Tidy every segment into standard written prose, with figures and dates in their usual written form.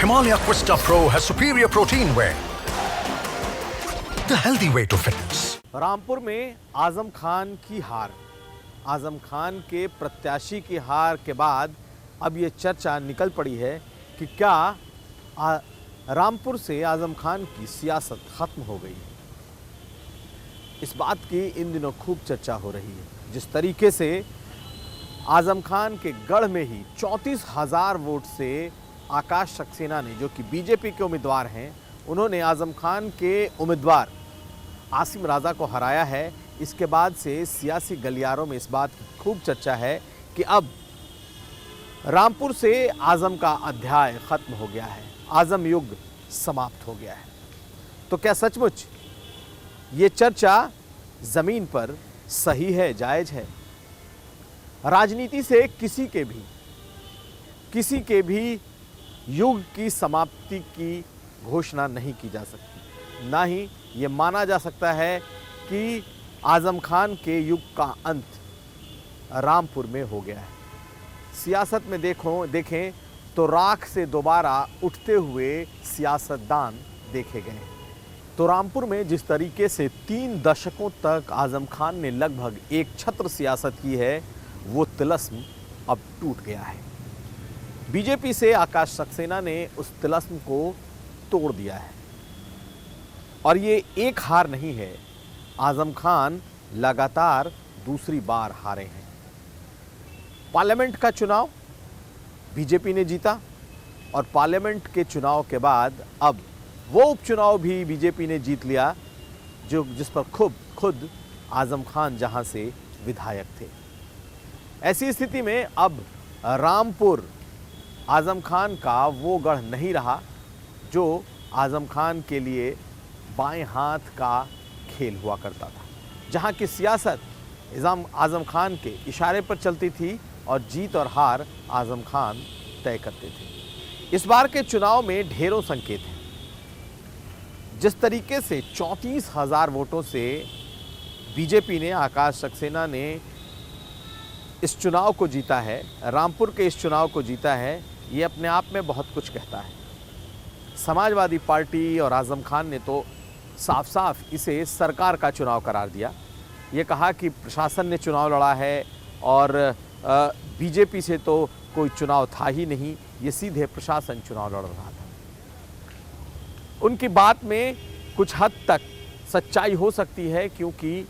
Himalaya Quista Pro has superior protein whey, the healthy way to fitness. Rampur में आजम खान की हार, आजम खान के प्रत्याशी की हार के बाद अब ये चर्चा निकल पड़ी है कि क्या रामपुर से आजम खान की सियासत खत्म हो गई है। इस बात की इन दिनों खूब चर्चा हो रही है। जिस तरीके से आजम खान के गढ़ में ही 34,000 वोट से आकाश सक्सेना ने, जो कि बीजेपी के उम्मीदवार हैं, उन्होंने आजम खान के उम्मीदवार आसिम राजा को हराया है। इसके बाद से सियासी गलियारों में इस बात की खूब चर्चा है कि अब रामपुर से आजम का अध्याय खत्म हो गया है, आजम युग समाप्त हो गया है। तो क्या सचमुच ये चर्चा जमीन पर सही है, जायज़ है? राजनीति से किसी के भी युग की समाप्ति की घोषणा नहीं की जा सकती। ना ही ये माना जा सकता है कि आजम खान के युग का अंत रामपुर में हो गया है। सियासत में देखें तो राख से दोबारा उठते हुए सियासतदान देखे गए हैं। तो रामपुर में जिस तरीके से 3 दशकों तक आजम खान ने लगभग एक छत्र सियासत की है, वो तिलस्म अब टूट गया है। बीजेपी से आकाश सक्सेना ने उस तिलस्म को तोड़ दिया है। और ये एक हार नहीं है, आजम खान लगातार दूसरी बार हारे हैं। पार्लियामेंट का चुनाव बीजेपी ने जीता और पार्लियामेंट के चुनाव के बाद अब वो उपचुनाव भी बीजेपी ने जीत लिया, जिस पर खुद आजम खान जहां से विधायक थे। ऐसी स्थिति में अब रामपुर आजम खान का वो गढ़ नहीं रहा जो आजम खान के लिए बाएं हाथ का खेल हुआ करता था, जहां की सियासत आजम खान के इशारे पर चलती थी और जीत और हार आजम खान तय करते थे। इस बार के चुनाव में ढेरों संकेत हैं। जिस तरीके से 34,000 वोटों से बीजेपी ने, आकाश सक्सेना ने इस चुनाव को जीता है, रामपुर के इस चुनाव को जीता है, ये अपने आप में बहुत कुछ कहता है। समाजवादी पार्टी और आजम खान ने तो साफ साफ इसे सरकार का चुनाव करार दिया। ये कहा कि प्रशासन ने चुनाव लड़ा है और बीजेपी से तो कोई चुनाव था ही नहीं, ये सीधे प्रशासन चुनाव लड़ रहा था। उनकी बात में कुछ हद तक सच्चाई हो सकती है, क्योंकि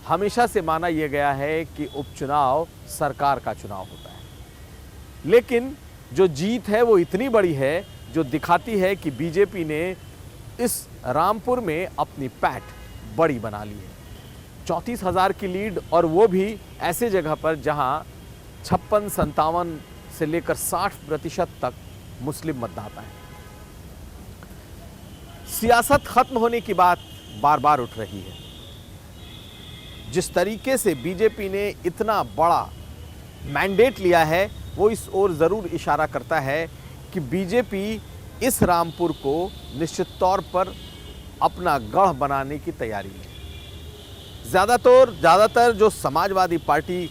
हमेशा से माना यह गया है कि उपचुनाव सरकार का चुनाव होता है। लेकिन जो जीत है वो इतनी बड़ी है, जो दिखाती है कि बीजेपी ने इस रामपुर में अपनी पैठ बड़ी बना ली है। 34,000 की लीड, और वो भी ऐसे जगह पर जहां 56-57 से लेकर 60% तक मुस्लिम मतदाता हैं। सियासत खत्म होने की बात बार बार उठ रही है। जिस तरीके से बीजेपी ने इतना बड़ा मैंडेट लिया है, वो इस ओर ज़रूर इशारा करता है कि बीजेपी इस रामपुर को निश्चित तौर पर अपना गढ़ बनाने की तैयारी में है। ज़्यादातर जो समाजवादी पार्टी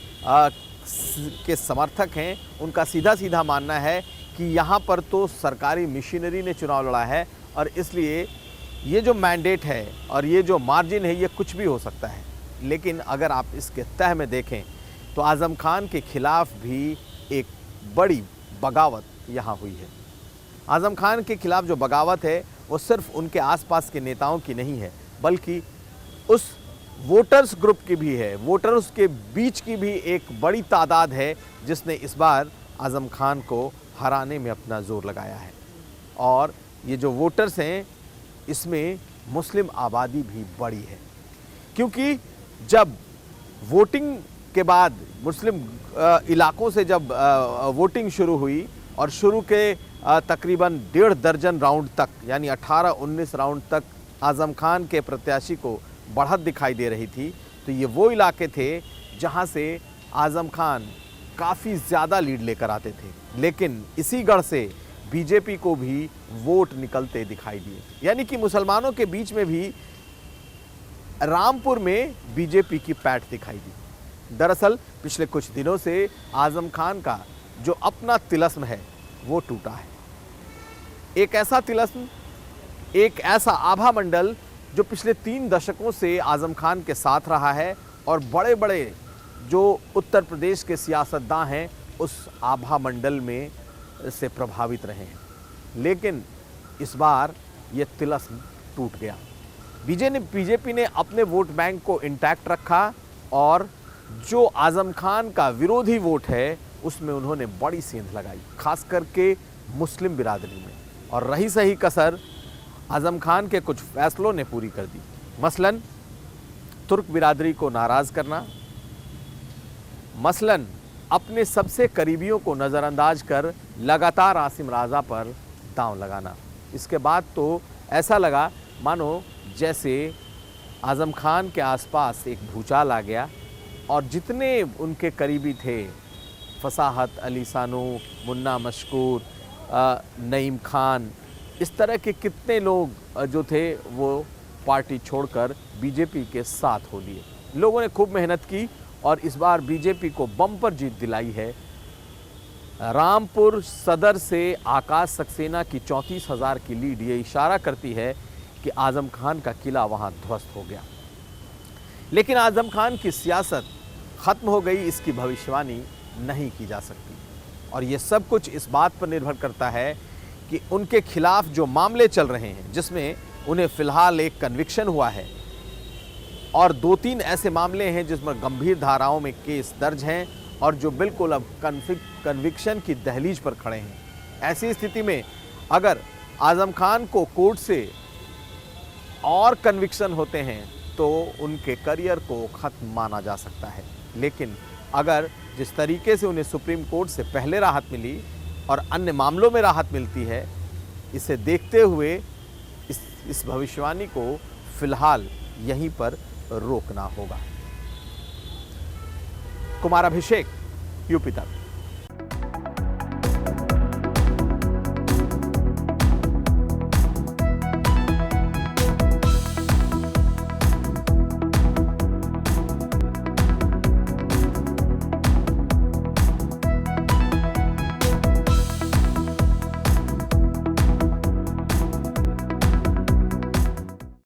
के समर्थक हैं, उनका सीधा मानना है कि यहाँ पर तो सरकारी मशीनरी ने चुनाव लड़ा है और इसलिए ये जो मैंडेट है और ये जो मार्जिन है, ये कुछ भी हो सकता है। लेकिन अगर आप इसके तह में देखें तो आजम खान के खिलाफ भी एक बड़ी बगावत यहाँ हुई है। आजम खान के खिलाफ जो बगावत है वो सिर्फ उनके आसपास के नेताओं की नहीं है, बल्कि उस वोटर्स ग्रुप की भी है। वोटर्स के बीच की भी एक बड़ी तादाद है जिसने इस बार आजम खान को हराने में अपना जोर लगाया है। और ये जो वोटर्स हैं, इसमें मुस्लिम आबादी भी बड़ी है, क्योंकि जब वोटिंग के बाद मुस्लिम इलाकों से जब वोटिंग शुरू हुई और शुरू के तकरीबन 1.5 दर्जन राउंड तक, यानी 18-19 राउंड तक आजम खान के प्रत्याशी को बढ़त दिखाई दे रही थी, तो ये वो इलाके थे जहां से आजम खान काफ़ी ज़्यादा लीड लेकर आते थे। लेकिन इसी गढ़ से बीजेपी को भी वोट निकलते दिखाई दिए, यानी कि मुसलमानों के बीच में भी रामपुर में बीजेपी की पैठ दिखाई दी। दरअसल पिछले कुछ दिनों से आजम खान का जो अपना तिलस्म है वो टूटा है। एक ऐसा तिलस्म, एक ऐसा आभा मंडल जो पिछले 3 दशकों से आजम खान के साथ रहा है और बड़े बड़े जो उत्तर प्रदेश के सियासतदान हैं उस आभा मंडल में से प्रभावित रहे हैं। लेकिन इस बार ये तिलस्म टूट गया। बीजेपी ने अपने वोट बैंक को इंटैक्ट रखा और जो आजम खान का विरोधी वोट है उसमें उन्होंने बड़ी सेंध लगाई, खास करके मुस्लिम बिरादरी में। और रही सही कसर आजम खान के कुछ फैसलों ने पूरी कर दी। मसलन तुर्क बिरादरी को नाराज़ करना, मसलन अपने सबसे करीबियों को नज़रअंदाज कर लगातार आसिम राजा पर दांव लगाना। इसके बाद तो ऐसा लगा मानो जैसे आजम खान के आसपास एक भूचाल आ गया और जितने उनके करीबी थे, फसाहत अली सानू, मुन्ना मशकूर, नईम खान, इस तरह के कितने लोग जो थे वो पार्टी छोड़कर बीजेपी के साथ हो लिए। लोगों ने खूब मेहनत की और इस बार बीजेपी को बम्पर जीत दिलाई है। रामपुर सदर से आकाश सक्सेना की 34,000 की लीड ये इशारा करती है कि आजम खान का किला वहां ध्वस्त हो गया। लेकिन आजम खान की सियासत खत्म हो गई, इसकी भविष्यवाणी नहीं की जा सकती। और ये सब कुछ इस बात पर निर्भर करता है कि उनके खिलाफ जो मामले चल रहे हैं, जिसमें उन्हें फिलहाल एक कन्विक्शन हुआ है और 2-3 ऐसे मामले हैं जिसमें गंभीर धाराओं में केस दर्ज हैं और जो बिल्कुल अब कन्विक्शन की दहलीज पर खड़े हैं। ऐसी स्थिति में अगर आजम खान को कोर्ट से और कन्विक्शन होते हैं तो उनके करियर को ख़त्म माना जा सकता है। लेकिन अगर जिस तरीके से उन्हें सुप्रीम कोर्ट से पहले राहत मिली और अन्य मामलों में राहत मिलती है, इसे देखते हुए इस भविष्यवाणी को फिलहाल यहीं पर रोकना होगा। कुमार अभिषेक, यूपी तक।